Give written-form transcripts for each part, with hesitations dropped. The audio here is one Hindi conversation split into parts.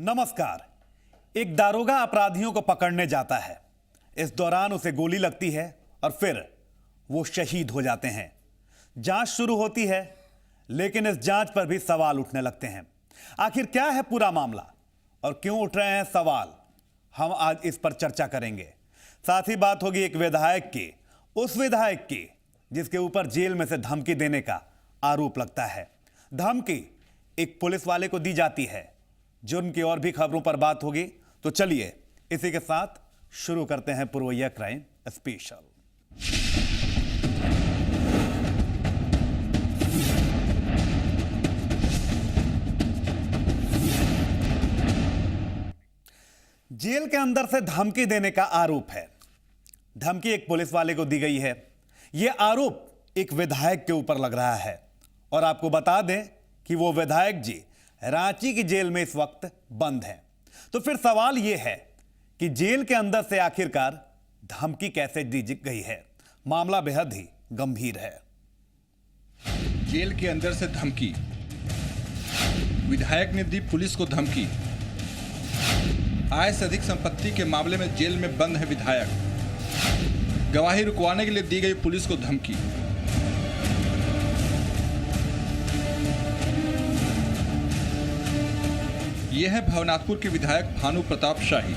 नमस्कार। एक दारोगा अपराधियों को पकड़ने जाता है। इस दौरान उसे गोली लगती है और फिर वो शहीद हो जाते हैं। जांच शुरू होती है, लेकिन इस जांच पर भी सवाल उठने लगते हैं। आखिर क्या है पूरा मामला और क्यों उठ रहे हैं सवाल, हम आज इस पर चर्चा करेंगे। साथ ही बात होगी एक विधायक की, उस विधायक की जिसके ऊपर जेल में से धमकी देने का आरोप लगता है। धमकी एक पुलिस वाले को दी जाती है। जुर्म की और भी खबरों पर बात होगी, तो चलिए इसी के साथ शुरू करते हैं पुरवैया क्राइम स्पेशल। जेल के अंदर से धमकी देने का आरोप है। धमकी एक पुलिस वाले को दी गई है। यह आरोप एक विधायक के ऊपर लग रहा है और आपको बता दें कि वो विधायक जी रांची की जेल में इस वक्त बंद हैं। तो फिर सवाल यह है कि जेल के अंदर से आखिरकार धमकी कैसे दी गई है। मामला बेहद ही गंभीर है। जेल के अंदर से धमकी, विधायक ने दी पुलिस को धमकी। आय से अधिक संपत्ति के मामले में जेल में बंद है विधायक। गवाही रुकवाने के लिए दी गई पुलिस को धमकी। यह है भवनाथपुर के विधायक भानु प्रताप शाही।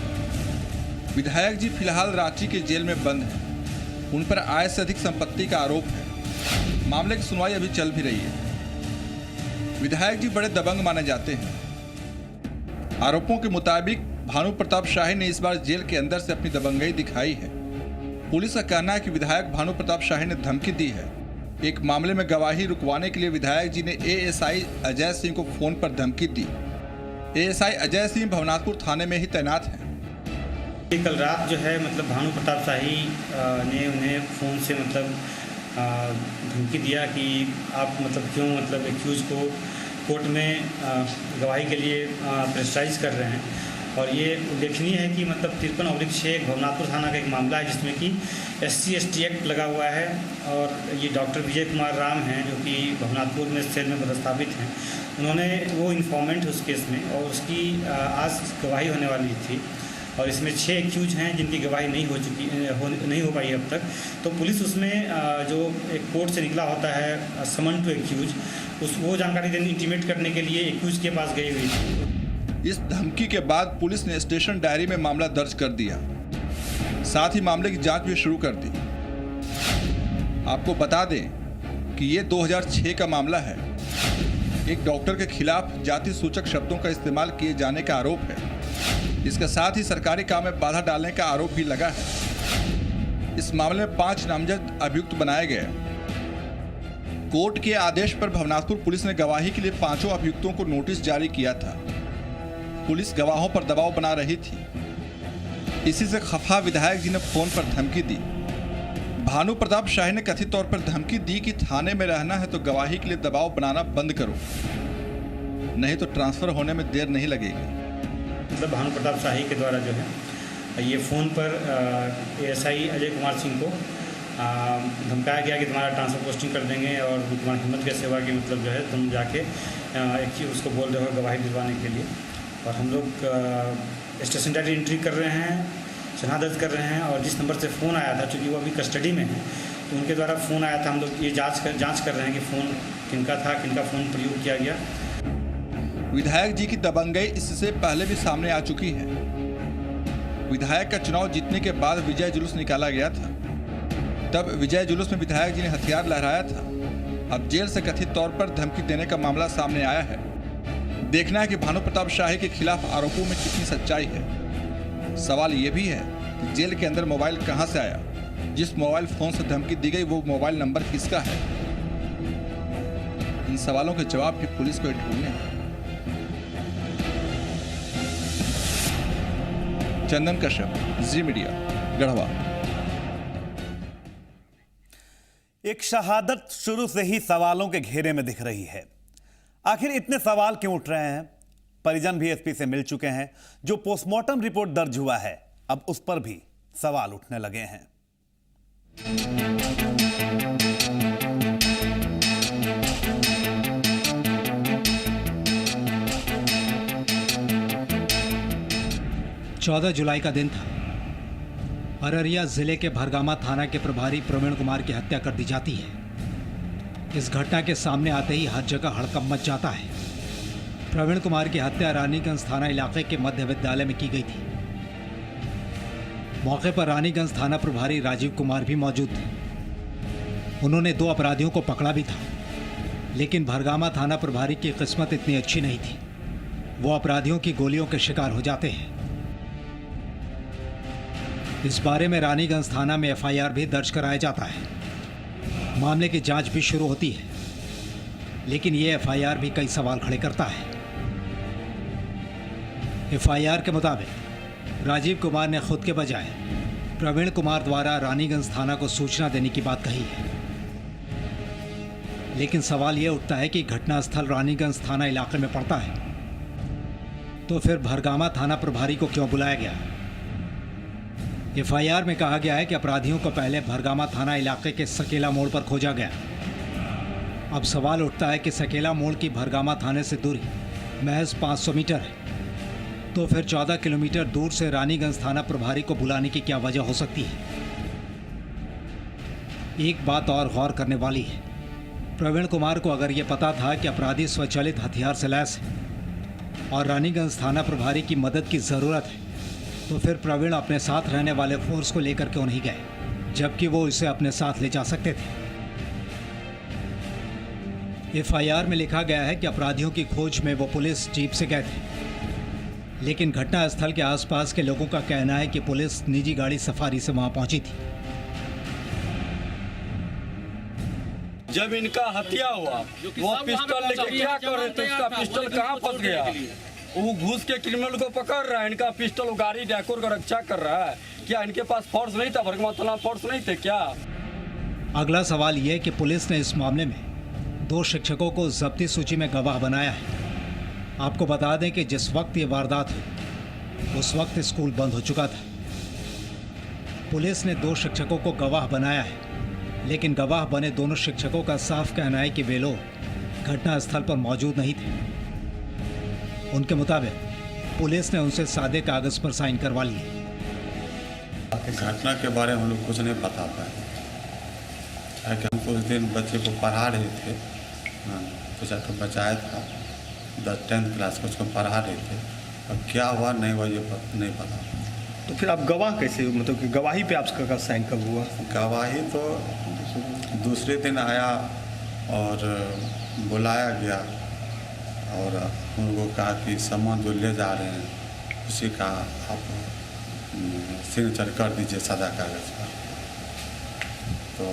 विधायक जी फिलहाल रांची के जेल में बंद हैं। उन पर आय से अधिक संपत्ति का आरोप है। मामले की सुनवाई अभी चल भी रही है। विधायक जी बड़े दबंग माने जाते हैं। आरोपों के मुताबिक भानु प्रताप शाही ने इस बार जेल के अंदर से अपनी दबंगई दिखाई है। पुलिस का कहना है कि विधायक भानु प्रताप शाही ने धमकी दी है। एक मामले में गवाही रुकवाने के लिए विधायक जी ने एएसआई अजय सिंह को फोन पर धमकी दी। एएसआई अजय सिंह भवनाथपुर थाने में ही तैनात हैं। कल रात जो है भानु प्रताप शाही ने उन्हें फ़ोन से धमकी दिया कि आप क्यों एक्यूज को कोर्ट में गवाही के लिए प्रेशराइज कर रहे हैं। और ये उल्लेखनीय है कि 53/6 भवनाथपुर थाना का एक मामला है जिसमें कि SC/ST एक्ट लगा हुआ है। और ये डॉक्टर विजय कुमार राम हैं जो कि भवनाथपुर में सेल में पदस्थापित हैं। उन्होंने वो इन्फॉर्मेंट उस केस में, और उसकी आज गवाही होने वाली थी। और इसमें 6 एक्यूज हैं जिनकी गवाही नहीं हो पाई अब तक। तो पुलिस उसमें जो एक कोर्ट से निकला होता है समन टू एक्यूज, वो जानकारी देने इंटीमेट करने के लिए एक्यूज के पास गई हुई थी। इस धमकी के बाद पुलिस ने स्टेशन डायरी में मामला दर्ज कर दिया। साथ ही मामले की जांच भी शुरू कर दी। आपको बता दें कि ये 2006 का मामला है। एक डॉक्टर के खिलाफ जाति सूचक शब्दों का इस्तेमाल किए जाने का आरोप है। इसके साथ ही सरकारी काम में बाधा डालने का आरोप भी लगा है। इस मामले में 5 नामजद अभियुक्त बनाए गए। कोर्ट के आदेश पर भवनाथपुर पुलिस ने गवाही के लिए 5 अभियुक्तों को नोटिस जारी किया था। पुलिस गवाहों पर दबाव बना रही थी। इसी से खफा विधायक जी ने फोन पर धमकी दी। भानु प्रताप शाही ने कथित तौर पर धमकी दी कि थाने में रहना है तो गवाही के लिए दबाव बनाना बंद करो, नहीं तो ट्रांसफर होने में देर नहीं लगेगी। भानु प्रताप शाही के द्वारा जो है ये फ़ोन पर एएसआई अजय कुमार सिंह को धमकाया गया कि तुम्हारा ट्रांसफर पोस्टिंग कर देंगे और तुम्हारी हिम्मत के सेवा की जो है तुम जाके उसको बोल रहे हो गवाही दिलवाने के लिए। और हम लोग स्टेशन डायरी एंट्री कर रहे हैं, शनाख्त कर रहे हैं। और जिस नंबर से फ़ोन आया था, चूँकि वो अभी कस्टडी में है, तो उनके द्वारा फ़ोन आया था। हम लोग ये जांच कर रहे हैं कि फ़ोन किनका था, किनका फ़ोन प्रयोग किया गया। विधायक जी की दबंगई इससे पहले भी सामने आ चुकी है। विधायक का चुनाव जीतने के बाद विजय जुलूस निकाला गया था। तब विजय जुलूस में विधायक जी ने हथियार लहराया था। अब जेल से कथित तौर पर धमकी देने का मामला सामने आया है। देखना है कि भानु प्रताप शाही के खिलाफ आरोपों में कितनी सच्चाई है। सवाल यह भी है कि जेल के अंदर मोबाइल कहां से आया, जिस मोबाइल फोन से धमकी दी गई वो मोबाइल नंबर किसका है। इन सवालों के जवाब भी पुलिस को ढूंढने हैं। चंदन कश्यप, जी मीडिया, गढ़वा। एक शहादत शुरू से ही सवालों के घेरे में दिख रही है। आखिर इतने सवाल क्यों उठ रहे हैं? परिजन भी एसपी से मिल चुके हैं। जो पोस्टमार्टम रिपोर्ट दर्ज हुआ है, अब उस पर भी सवाल उठने लगे हैं। 14 जुलाई का दिन था। अररिया जिले के भरगामा थाना के प्रभारी प्रवीण कुमार की हत्या कर दी जाती है। इस घटना के सामने आते ही हर जगह हड़कंप मच जाता है। प्रवीण कुमार की हत्या रानीगंज थाना इलाके के मध्य विद्यालय में की गई थी। मौके पर रानीगंज थाना प्रभारी राजीव कुमार भी मौजूद थे। उन्होंने 2 अपराधियों को पकड़ा भी था, लेकिन भरगामा थाना प्रभारी की किस्मत इतनी अच्छी नहीं थी। वो अपराधियों की गोलियों के शिकार हो जाते हैं। इस बारे में रानीगंज थाना में एफआईआर भी दर्ज कराया जाता है। मामले की जांच भी शुरू होती है, लेकिन ये एफआईआर भी कई सवाल खड़े करता है। एफआईआर के मुताबिक राजीव कुमार ने खुद के बजाय प्रवीण कुमार द्वारा रानीगंज थाना को सूचना देने की बात कही है। लेकिन सवाल यह उठता है कि घटनास्थल रानीगंज थाना इलाके में पड़ता है, तो फिर भरगामा थाना प्रभारी को क्यों बुलाया गया? एफआईआर में कहा गया है कि अपराधियों को पहले भरगामा थाना इलाके के सकेला मोड़ पर खोजा गया। अब सवाल उठता है कि सकेला मोड़ की भरगामा थाने से दूरी महज 500 मीटर है, तो फिर 14 किलोमीटर दूर से रानीगंज थाना प्रभारी को बुलाने की क्या वजह हो सकती है? एक बात और गौर करने वाली है। प्रवीण कुमार को अगर ये पता था कि अपराधी स्वचालित हथियार से लैस है और रानीगंज थाना प्रभारी की मदद की ज़रूरत है, तो फिर प्रवीण अपने साथ रहने वाले फोर्स को लेकर क्यों नहीं गए, जबकि वो इसे अपने साथ ले जा सकते थे? एफआईआर में लिखा गया है कि अपराधियों की खोज में वो पुलिस जीप से गए थे, लेकिन घटनास्थल के आसपास के लोगों का कहना है कि पुलिस निजी गाड़ी सफारी से वहां पहुंची थी। जब इनका हत्या हुआ वो पिस्टल लेके क्या कर रहे थे, उसका पिस्टल कहाँ फंस गया? वो घुस के क्रिमिनल को पकड़ रहा है, इनका पिस्टल गाड़ी डाकोर का रक्षा कर रहा है। क्या इनके पास फोर्स नहीं था? भरगामा थाना फोर्स नहीं थे क्या? अगला सवाल ये कि पुलिस ने इस मामले में 2 शिक्षकों को जब्ती सूची में गवाह बनाया है। आपको बता दें कि जिस वक्त ये वारदात हुई उस वक्त स्कूल बंद हो चुका था। पुलिस ने 2 शिक्षकों को गवाह बनाया है, लेकिन गवाह बने दोनों शिक्षकों का साफ कहना है कि वे लोग घटनास्थल पर मौजूद नहीं थे। उनके मुताबिक पुलिस ने उनसे सादे कागज पर साइन करवा लिए। घटना के बारे में हम लोग कुछ नहीं बता पाए, कि हम कुछ दिन बच्चे को पढ़ा रहे थे, कुछ तो बचाया था 10th क्लास को, उसको पढ़ा रहे थे। अब क्या हुआ नहीं हुआ ये नहीं पता। तो फिर आप गवाह कैसे, मतलब कि गवाही पे आपका साइन कब हुआ? गवाही तो दूसरे दिन आया और बुलाया गया और उनको कहा कि सामान जो ले जा रहे हैं उसी का आप सिग्नेचर कर दीजिए सादा कागज पर। तो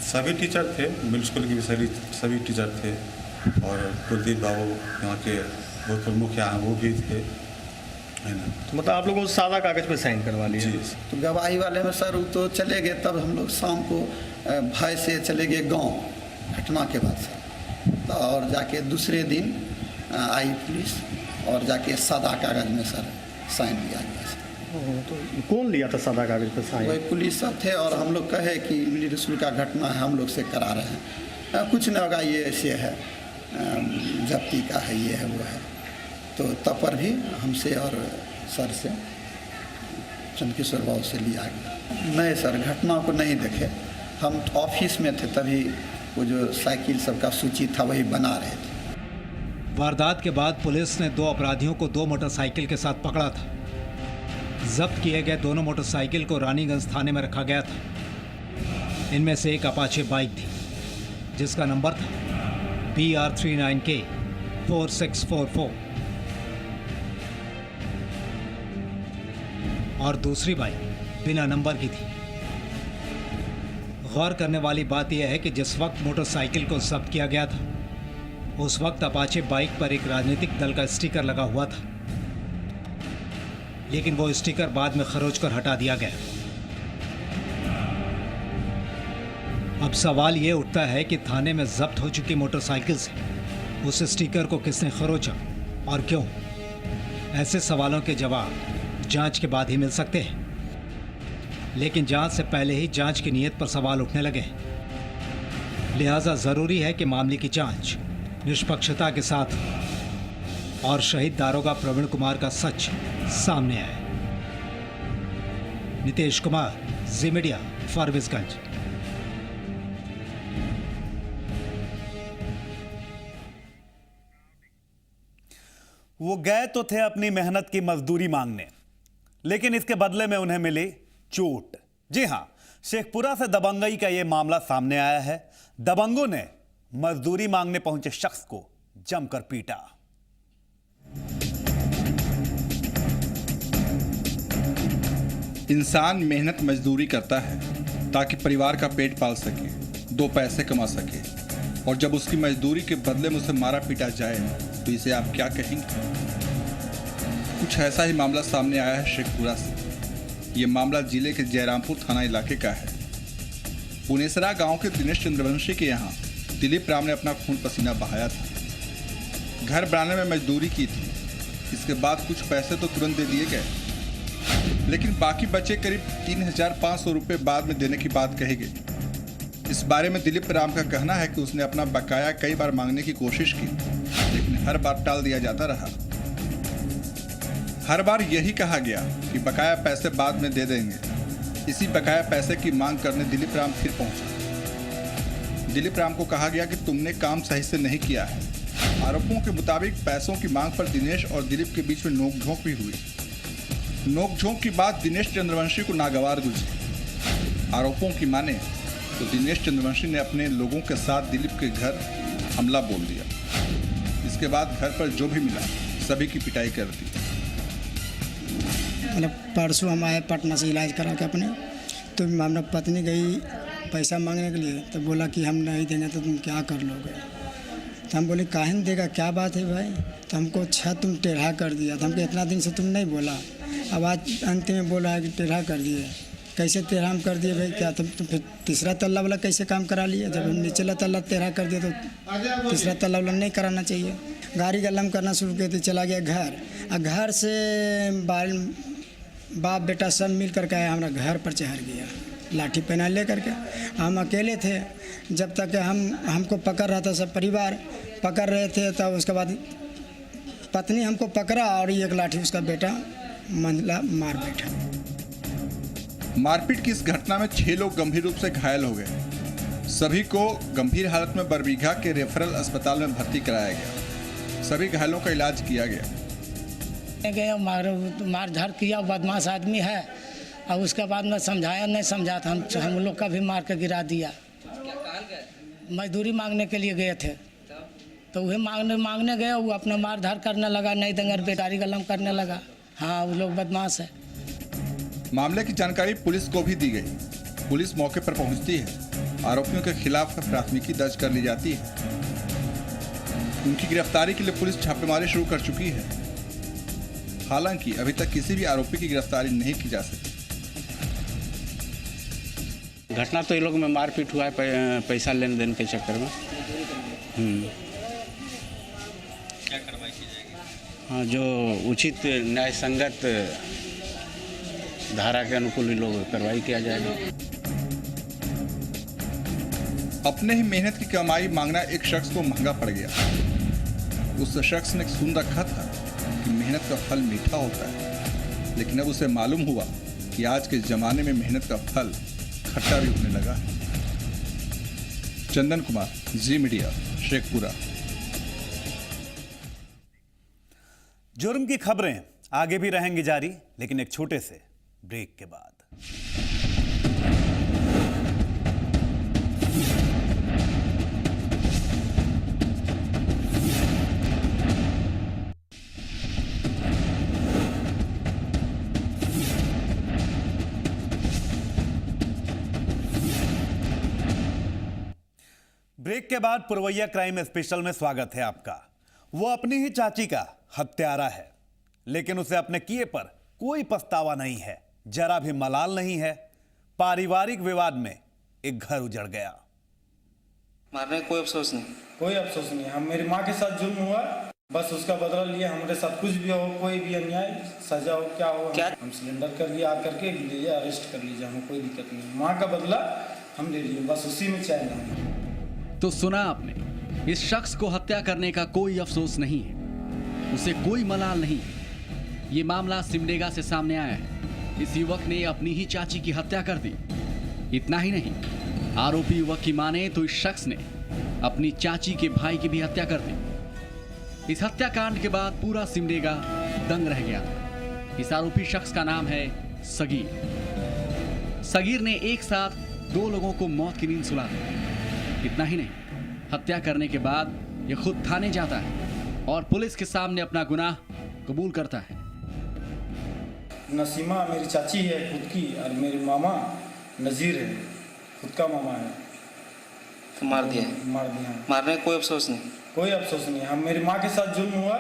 सभी टीचर थे, मिडिल स्कूल के भी सभी टीचर थे और कुलदीप बाबू यहाँ के भूतपूर्व मुखिया हैं वो भी थे, है ना। तो मतलब आप लोगों को सादा कागज पे साइन करवा लिया? जी। तो गवाही वाले में सर तो चले गए, तब हम लोग शाम को भय से चले गए गांव घटना के बाद सर। और जाके दूसरे दिन आई पुलिस और जाके सादा कागज में सर साइन लिया गया सर। तो कौन लिया था सादा कागज पे साइन? वही पुलिस सब थे और हम लोग कहे कि मिडिल स्कूल का घटना है, हम लोग से करा रहे हैं, कुछ नहीं होगा, ये ऐसे है, जब्ती का है, ये है वो है। तो तब पर भी हमसे और सर से चंद्रकिशोर बाबू से लिया गया। नहीं सर, घटना को नहीं देखे, हम ऑफिस में थे, तभी वो जो साइकिल सबका सूची था वही बना रहे थे। वारदात के बाद पुलिस ने 2 अपराधियों को 2 मोटरसाइकिल के साथ पकड़ा था। जब्त किए गए दोनों मोटरसाइकिल को रानीगंज थाने में रखा गया था। इनमें से एक अपाचे बाइक थी जिसका नंबर था BR39K 4644 और दूसरी बाइक बिना नंबर की थी। गौर करने वाली बात यह है कि जिस वक्त मोटरसाइकिल को जब्त किया गया था उस वक्त अपाचे बाइक पर एक राजनीतिक दल का स्टिकर लगा हुआ था, लेकिन वो स्टिकर बाद में खरोच कर हटा दिया गया। अब सवाल ये उठता है कि थाने में जब्त हो चुकी मोटरसाइकिल से उस स्टिकर को किसने खरोचा और क्यों? ऐसे सवालों के जवाब जांच के बाद ही मिल सकते हैं, लेकिन जांच से पहले ही जांच की नीयत पर सवाल उठने लगे। लिहाजा ज़रूरी है कि मामले की जांच निष्पक्षता के साथ और शहीद दारोगा प्रवीण कुमार का सच सामने आए। नितेश कुमार, जी मीडिया, फारबिसगंज। वो गए तो थे अपनी मेहनत की मजदूरी मांगने, लेकिन इसके बदले में उन्हें मिली चोट। जी हां, शेखपुरा से दबंगई का यह मामला सामने आया है। दबंगों ने मजदूरी मांगने पहुंचे शख्स को जमकर पीटा। इंसान मेहनत मजदूरी करता है ताकि परिवार का पेट पाल सके, 2 पैसे कमा सके, और जब उसकी मजदूरी के बदले में उसे मारा पीटा जाए तो इसे आप क्या कहेंगे? कुछ ऐसा ही मामला सामने आया है शेखपुरा से। ये मामला जिले के जयरामपुर थाना इलाके का है। पुनेसरा गांव के दिनेश चंद्रवंशी के यहाँ दिलीप राम ने अपना खून पसीना बहाया था। घर बनाने में मजदूरी की थी। इसके बाद कुछ पैसे तो तुरंत दे दिए गए, लेकिन बाकी बचे करीब 3,500 रुपये बाद में देने की बात कही गई। इस बारे में दिलीप राम का कहना है कि उसने अपना बकाया कई बार मांगने की कोशिश की, लेकिन हर बार टाल दिया जाता रहा। हर बार यही कहा गया कि बकाया पैसे बाद में दे देंगे। इसी बकाया पैसे की मांग करने दिलीप राम फिर पहुंचा। दिलीप राम को कहा गया कि तुमने काम सही से नहीं किया है। आरोपों के मुताबिक पैसों की मांग पर दिनेश और दिलीप के बीच में नोकझोंक भी हुई। नोकझोंक की बात दिनेश चंद्रवंशी को नागवार गुजरी। आरोपों की माने तो दिनेश चंद्रवंशी ने अपने लोगों के साथ दिलीप के घर हमला बोल दिया। इसके बाद घर पर जो भी मिला सभी की पिटाई कर दी। मतलब परसों हम आए पटना से इलाज करा के अपने, तो हमारा पत्नी गई पैसा मांगने के लिए, तो बोला कि हम नहीं देंगे तो तुम क्या कर लोगे। तो हम बोले काहे नहीं देगा, क्या बात है भाई। तो हमको छत तुम टेढ़ा कर दिया। तो हमको इतना दिन से तुम नहीं बोला, अब आज अंत में बोला है कि टेढ़ा कर दिए। कैसे टेढ़ा हम कर दिए भाई, क्या तुम फिर तीसरा तल्ला वाला कैसे काम करा लिए। जब हम निचला तल्ला टेढ़ा कर दिया तो तीसरा तल्ला वाला नहीं कराना चाहिए। गाड़ी का लम करना शुरू किया तो चला गया घर, और घर से बाप बेटा सब मिल कर के हमारा घर पर चढ़ गया, लाठी पहना ले करके। हम अकेले थे, जब तक हमको पकड़ रहा था, सब परिवार पकड़ रहे थे। तब उसके बाद पत्नी हमको पकड़ा और एक लाठी उसका बेटा मंझला मार बैठा। मारपीट की इस घटना में 6 लोग गंभीर रूप से घायल हो गए। सभी को गंभीर हालत में बरबीघा के रेफरल अस्पताल में भर्ती कराया गया। सभी घायलों का इलाज किया गया। गया मारधार किया, बदमाश आदमी है, और उसके बाद में समझाया नहीं समझा था, हम लोग का भी मार के गिरा दिया। मजदूरी मांगने के लिए गए थे, तो वही मांगने गए, वो अपना मारधार करने लगा, नहीं दंगर बेटारी गलम करने लगा। हाँ, वो लोग बदमाश है। मामले की जानकारी पुलिस को भी दी गई। पुलिस मौके पर पहुंचती है। आरोपियों के खिलाफ प्राथमिकी दर्ज कर ली जाती है। उनकी गिरफ्तारी के लिए पुलिस छापेमारी शुरू कर चुकी है। हालांकि अभी तक किसी भी आरोपी की गिरफ्तारी नहीं की जा सकी। घटना तो ये लोग में मारपीट हुआ है पैसा लेन देन के चक्कर में। क्या कार्रवाई की जाएगी? हाँ, जो उचित न्याय संगत धारा के अनुकूल ही लोग कार्रवाई किया जाएगा। अपने ही मेहनत की कमाई मांगना एक शख्स को महंगा पड़ गया। उस शख्स ने सुन रखा था कि मेहनत का फल मीठा होता है, लेकिन अब उसे मालूम हुआ कि आज के जमाने में मेहनत का फल खट्टा भी होने लगा है। चंदन कुमार, जी मीडिया, शेखपुरा। जुर्म की खबरें आगे भी रहेंगी जारी, लेकिन एक छोटे से ब्रेक के बाद। ब्रेक के बाद पुरवैया क्राइम स्पेशल में स्वागत है आपका। वो अपनी ही चाची का हत्यारा है, लेकिन उसे अपने किए पर कोई पछतावा नहीं है, जरा भी मलाल नहीं है। पारिवारिक विवाद में एक घर उजड़ गया। मारने का कोई अफसोस नहीं, कोई अफसोस नहीं। हम मेरी माँ के साथ जुल्म हुआ, बस उसका बदला लिया। हमारे साथ कुछ भी हो, कोई भी अन्याय, सजा हो, क्या हो, हम सिलेंडर कर लिया, आकर के लीजिए, अरेस्ट कर लीजिए, हमें कोई दिक्कत नहीं। माँ का बदला हम ले लिए, बस उसी में चैन है। तो सुना आपने, इस शख्स को हत्या करने का कोई अफसोस नहीं है, उसे कोई मलाल नहीं है। ये मामला सिमडेगा से सामने आया है। इस युवक ने अपनी ही चाची की हत्या कर दी। इतना ही नहीं, आरोपी युवक की माने तो इस शख्स ने अपनी चाची के भाई की भी हत्या कर दी। इस हत्याकांड के बाद पूरा सिमडेगा दंग रह गया था। इस आरोपी शख्स का नाम है सगीर। सगीर ने एक साथ 2 लोगों को मौत की नींद सुला दी। इतना ही नहीं, हत्या करने के बाद यह खुद थाने जाता है और पुलिस के सामने अपना गुनाह कबूल करता है। नसीमा मेरी चाची है खुद की, और मेरे मामा नज़ीर है, खुद का मामा है। तो मार दिया? मार दिया। मारने का कोई अफसोस नहीं? कोई अफसोस नहीं। हम मेरी माँ के साथ जुल्म हुआ,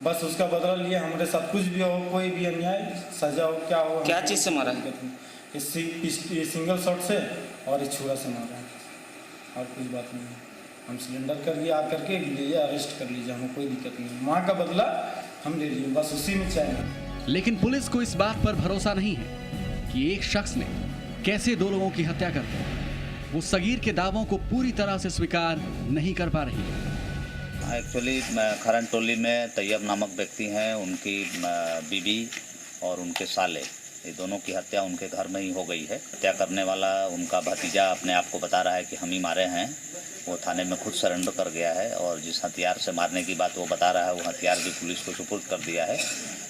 बस उसका बदला लिए। हमारे साथ कुछ भी हो, कोई भी अन्याय, सजा हो, क्या हो। क्या चीज़ से मारा है? ये सिंगल शॉट से और इस छुरा से मारा है, और कुछ बात नहीं है। हम सिलेंडर कर लिए, आकर के लीजिए, अरेस्ट कर लीजिए, हमें कोई दिक्कत नहीं। माँ का बदला हम ले लिए, बस उसी में चाहिए। लेकिन पुलिस को इस बात पर भरोसा नहीं है कि एक शख्स ने कैसे 2 लोगों की हत्या कर दी। वो सगीर के दावों को पूरी तरह से स्वीकार नहीं कर पा रही है। एक्चुअली खरन टोली में तैयब नामक व्यक्ति हैं, उनकी बीवी और उनके साले, ये दोनों की हत्या उनके घर में ही हो गई है। हत्या करने वाला उनका भतीजा अपने आप को बता रहा है कि हम ही मारे हैं। वो थाने में खुद सरेंडर कर गया है, और जिस हथियार से मारने की बात वो बता रहा है, वो हथियार भी पुलिस को सुपुर्द कर दिया है।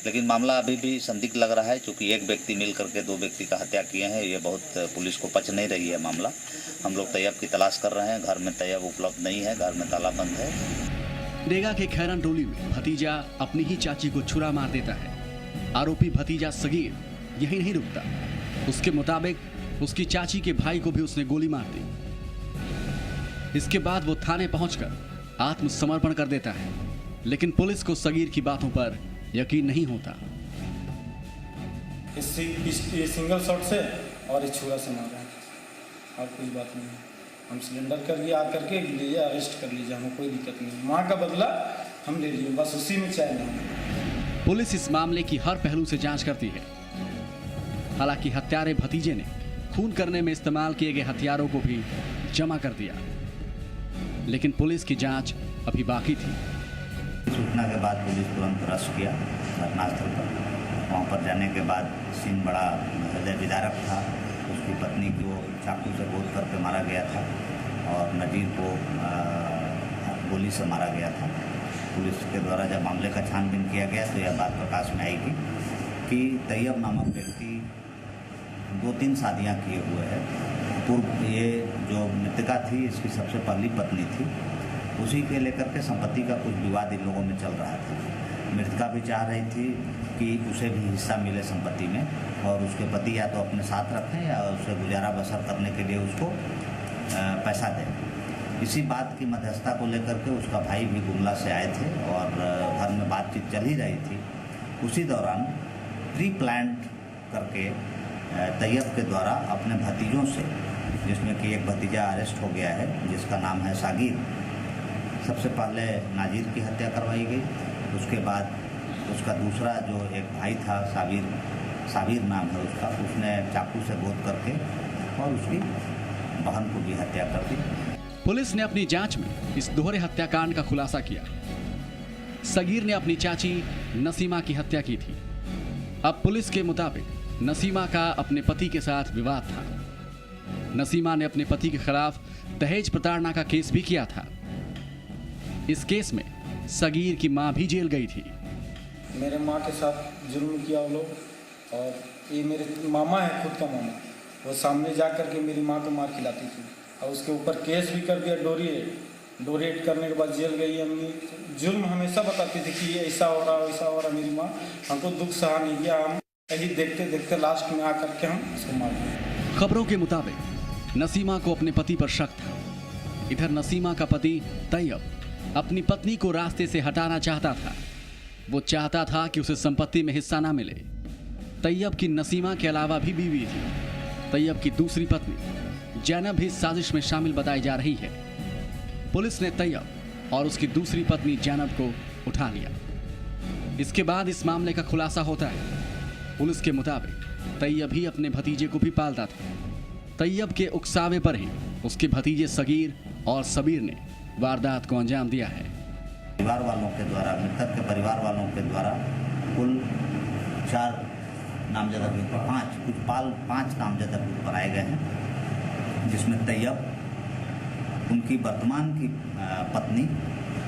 लेकिन मामला अभी भी संदिग्ध लग रहा है, क्योंकि एक व्यक्ति मिल करके 2 व्यक्ति का हत्या किए हैं। ये बहुत पुलिस को पच नहीं रही है मामला। हम लोग तैयब की तलाश कर रहे हैं। घर में तैयब उपलब्ध नहीं है, घर में ताला बंद है। डेगा के खैरन टोली में भतीजा अपनी ही चाची को छुरा मार देता है। आरोपी भतीजा सगीर यही नहीं रुकता। उसके मुताबिक उसकी चाची के भाई को भी उसने गोली मार दी। इसके बाद वो थाने पहुंचकर आत्मसमर्पण कर देता है, लेकिन पुलिस को सगीर की बातों पर यकीन नहीं होता। ये सिंगल शॉट से और इस छुरा से मारा है, और कुछ बात नहीं। हम सिलेंडर कर लिए, आकर के लीजिए, अरेस्ट कर लीजिए, हमें कोई दिक्कत नहीं। माँ का बदला हम ले लिए, बस उसी में चाहिए। पुलिस इस मामले की हर पहलू से जांच करती है। हालांकि हत्यारे भतीजे ने खून करने में इस्तेमाल किए गए हथियारों को भी जमा कर दिया, लेकिन पुलिस की जांच अभी बाकी थी। सूचना के बाद पुलिस तुरंत रश किया घटनास्थल पर। वहाँ पर जाने के बाद सीन बड़ा हृदय विदारक था। उसकी पत्नी को चाकू से गोद करके मारा गया था, और नज़ीर को गोली से मारा गया था। पुलिस के द्वारा जब मामले का छानबीन किया गया तो यह बात प्रकाश में आएगी कि तैयब नामक व्यक्ति 2-3 शादियाँ किए हुए है। पूर्व ये जो मृतका थी, इसकी सबसे पहली पत्नी थी। उसी के लेकर के संपत्ति का कुछ विवाद इन लोगों में चल रहा था। मृतका भी चाह रही थी कि उसे भी हिस्सा मिले संपत्ति में, और उसके पति या तो अपने साथ रखें या उसे गुजारा बसर करने के लिए उसको पैसा दें। इसी बात की मध्यस्थता को लेकर के उसका भाई भी गुमला से आए थे, और घर में बातचीत चल ही रही थी। उसी दौरान प्री प्लान्ड करके तैयब के द्वारा अपने भतीजों से, जिसमें कि एक भतीजा अरेस्ट हो गया है जिसका नाम है सागिर, सबसे पहले नाजिर की हत्या करवाई गई। उसके बाद उसका दूसरा जो एक भाई था साबिर नाम है उसका, उसने चाकू से गोद करके और उसकी बहन को भी हत्या कर दी। पुलिस ने अपनी जांच में इस दोहरे हत्याकांड का खुलासा किया। सगीर ने अपनी चाची नसीमा की हत्या की थी। अब पुलिस के मुताबिक नसीमा का अपने पति के साथ विवाद था। नसीमा ने अपने पति के खिलाफ दहेज प्रताड़ना का केस भी किया था। इस केस में सगीर की मां भी जेल गई थी। मेरे माँ के साथ जुल्म किया वो लोग, और ये मेरे मामा है, खुद का मामा। वो सामने जा कर के मेरी माँ को मार खिलाती थी, और उसके ऊपर केस भी कर दिया डोरेट करने के बाद जेल गई अम्मी। जुल्म हमेशा बताती थी कि ऐसा हो रहा वैसा हो रहा। मेरी माँ, हमको दुख सहा नहीं गया। हम यही देखते देखते लास्ट में आकर के हम उसको मार दिए। खबरों के मुताबिक नसीमा को अपने पति पर शक था। इधर नसीमा का पति तैयब अपनी पत्नी को रास्ते से हटाना चाहता था। वो चाहता था कि उसे संपत्ति में हिस्सा ना मिले। तैयब की नसीमा के अलावा भी बीवी थी। तैयब की दूसरी पत्नी जैनब भी साजिश में शामिल बताई जा रही है। पुलिस ने तैयब और उसकी दूसरी पत्नी जैनब को उठा लिया। इसके बाद इस मामले का खुलासा होता है। पुलिस के मुताबिक तैयब ही अपने भतीजे को भी पालता था। तैयब के उकसावे पर ही उसके भतीजे सगीर और सबीर ने वारदात को अंजाम दिया है। परिवार वालों के द्वारा, मृतक के परिवार वालों के द्वारा कुल 4 नामजद अभियुक्त पाँच नामजद अभियुक्त बनाए गए हैं, जिसमें तैयब, उनकी वर्तमान की पत्नी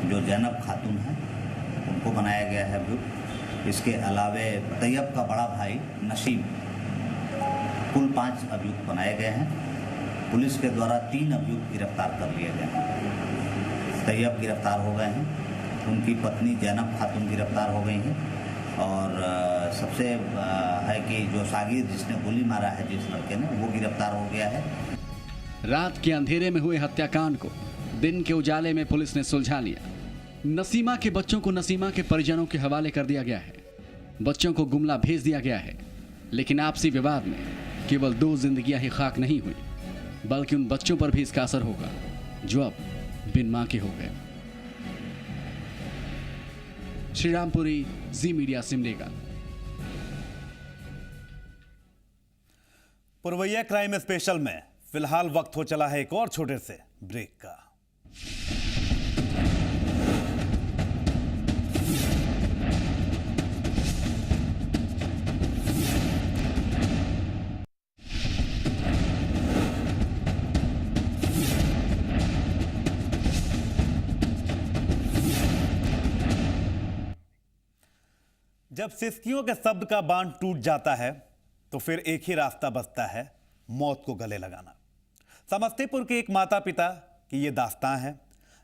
जो जैनब खातून है उनको बनाया गया है अभियुक्त। इसके अलावे तैयब का बड़ा भाई नसीम, कुल 5 अभियुक्त बनाए गए हैं। पुलिस के द्वारा 3 अभियुक्त गिरफ्तार कर लिए गए हैं। तैयब गिरफ्तार हो गए हैं, उनकी पत्नी जैनब खातून गिरफ्तार हो गई हैं, और सबसे है कि जो सागिर जिसने गोली मारा है जिस लड़के ने, वो गिरफ्तार हो गया है। रात के अंधेरे में हुए हत्याकांड को दिन के उजाले में पुलिस ने सुलझा लिया। नसीमा के बच्चों को नसीमा के परिजनों के हवाले कर दिया गया है। बच्चों को गुमला भेज दिया गया है। लेकिन आपसी विवाद में केवल 2 जिंदगियां ही खाक नहीं हुई, बल्कि उन बच्चों पर भी इसका असर होगा जो अब बिन मां के हो गए। श्रीरामपुरी, जी मीडिया, सिमडेगा। पुरवैया क्राइम स्पेशल में फिलहाल वक्त हो चला है एक और छोटे से ब्रेक का। जब सिसकियों के शब्द का बांध टूट जाता है तो फिर एक ही रास्ता बचता है, मौत को गले लगाना। समस्तीपुर के एक माता पिता की ये दास्तां है,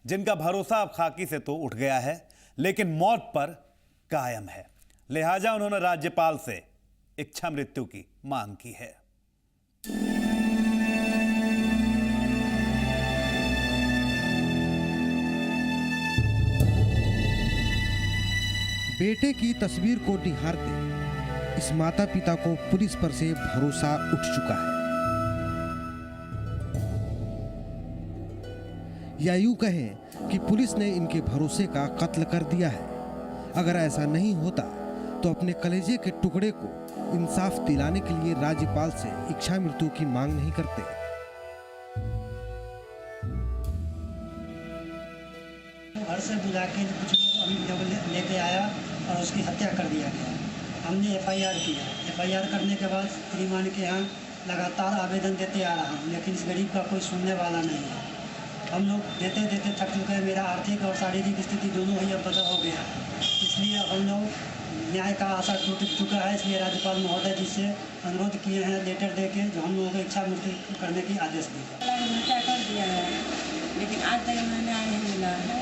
जिनका भरोसा अब खाकी से तो उठ गया है, लेकिन मौत पर कायम है। लिहाजा उन्होंने राज्यपाल से इच्छा मृत्यु की मांग की है। बेटे की तस्वीर को निहारते इस माता पिता को पुलिस पर से भरोसा उठ चुका है, या यूं कहें कि पुलिस ने इनके भरोसे का कत्ल कर दिया है। अगर ऐसा नहीं होता तो अपने कलेजे के टुकड़े को इंसाफ दिलाने के लिए राज्यपाल से इच्छा मृत्यु की मांग नहीं करते। घर से बुला के कुछ लोग लेके आया और उसकी हत्या कर दिया गया। हमने एफआईआर किया। एफआईआर करने के बाद श्रीमान के यहाँ लगातार आवेदन देते आ रहा हूँ, लेकिन इस गरीब का कोई सुनने वाला नहीं है। हम लोग देते देते थक चुके हैं। मेरा आर्थिक और शारीरिक स्थिति दोनों ही अब बदल हो गया, इसलिए हम लोग न्याय का आशा टूट चुका है। इसलिए राज्यपाल महोदय जी से अनुरोध किए हैं लेटर दे के, जो हम लोगों को इच्छा मृत्यु करने की आदेश दिया। हत्या कर दिया है, लेकिन आज तक हमें न्याय नहीं मिला है।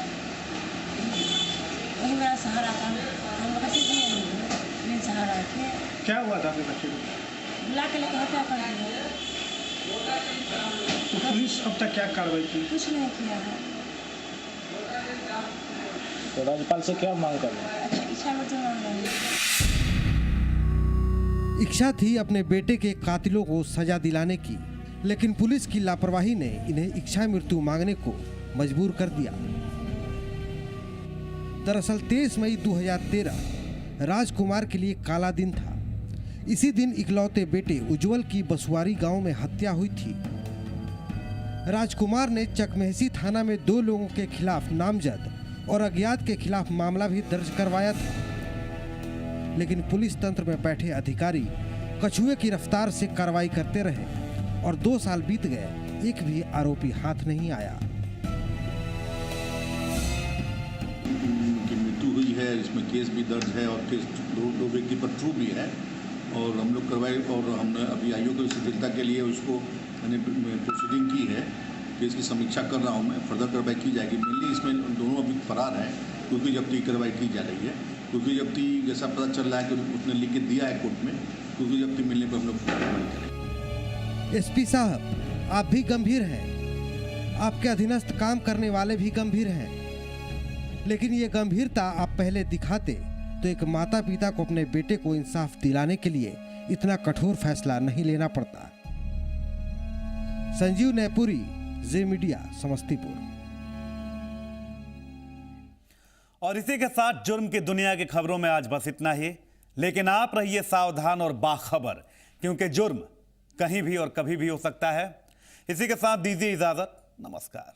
वही मेरा सहारा था, हम लोग कैसे जिए सहारा थे। क्या हुआ था आपके बच्चे को? बुला के लेकर हत्या कर दिया। तो पुलिस अब तक क्या कार्रवाई की? कुछ नहीं किया है। तो राज्यपाल से क्या मांग कर रहे हैं? इच्छा मृत्यु मांग रहे हैं। इच्छा थी अपने बेटे के कातिलों को सजा दिलाने की, लेकिन पुलिस की लापरवाही ने इन्हें इच्छा मृत्यु मांगने को मजबूर कर दिया। दरअसल 23 मई 2013 राजकुमार के लिए काला दिन था। इसी दिन इकलौते बेटे उज्जवल की बसुआरी गांव में हत्या हुई थी। राजकुमार ने चकमेहसी थाना में 2 लोगों के खिलाफ नामजद और अज्ञात के खिलाफ मामला भी दर्ज करवाया था, लेकिन पुलिस तंत्र में बैठे अधिकारी कछुए की रफ्तार से कार्रवाई करते रहे और 2 साल बीत गए, एक भी आरोपी हाथ नहीं आया। मृत्यु हुई है, इसमें केस भी दर्ज है और केस 2 व्यक्ति पर ट्रू भी है, और हम लोग कार्रवाई और हमने अभी आयोग की शिथिलता के लिए उसको मैंने प्रोसीडिंग की है। केस की समीक्षा कर रहा हूँ मैं, फर्दर कार्रवाई की जाएगी। मेनली इसमें दोनों अभी फरार हैं, क्योंकि जब्ती कार्रवाई की जा रही है। क्योंकि जब्ती जैसा पता चल रहा है कि उसने लिख के दिया है कोर्ट में, क्योंकि जब्ती मिलने पर हम लोग कार्रवाई करेंगे। एसपी साहब, आप भी गंभीर हैं, आपके अधीनस्थ काम करने वाले भी गंभीर हैं, लेकिन ये गंभीरता आप पहले दिखाते तो एक माता पिता को अपने बेटे को इंसाफ दिलाने के लिए इतना कठोर फैसला नहीं लेना पड़ता। संजीव नैपुरी, जे मीडिया, समस्तीपुर। और इसी के साथ जुर्म की दुनिया की खबरों में आज बस इतना ही, लेकिन आप रहिए सावधान और बाखबर, क्योंकि जुर्म कहीं भी और कभी भी हो सकता है। इसी के साथ दीजिए इजाजत, नमस्कार।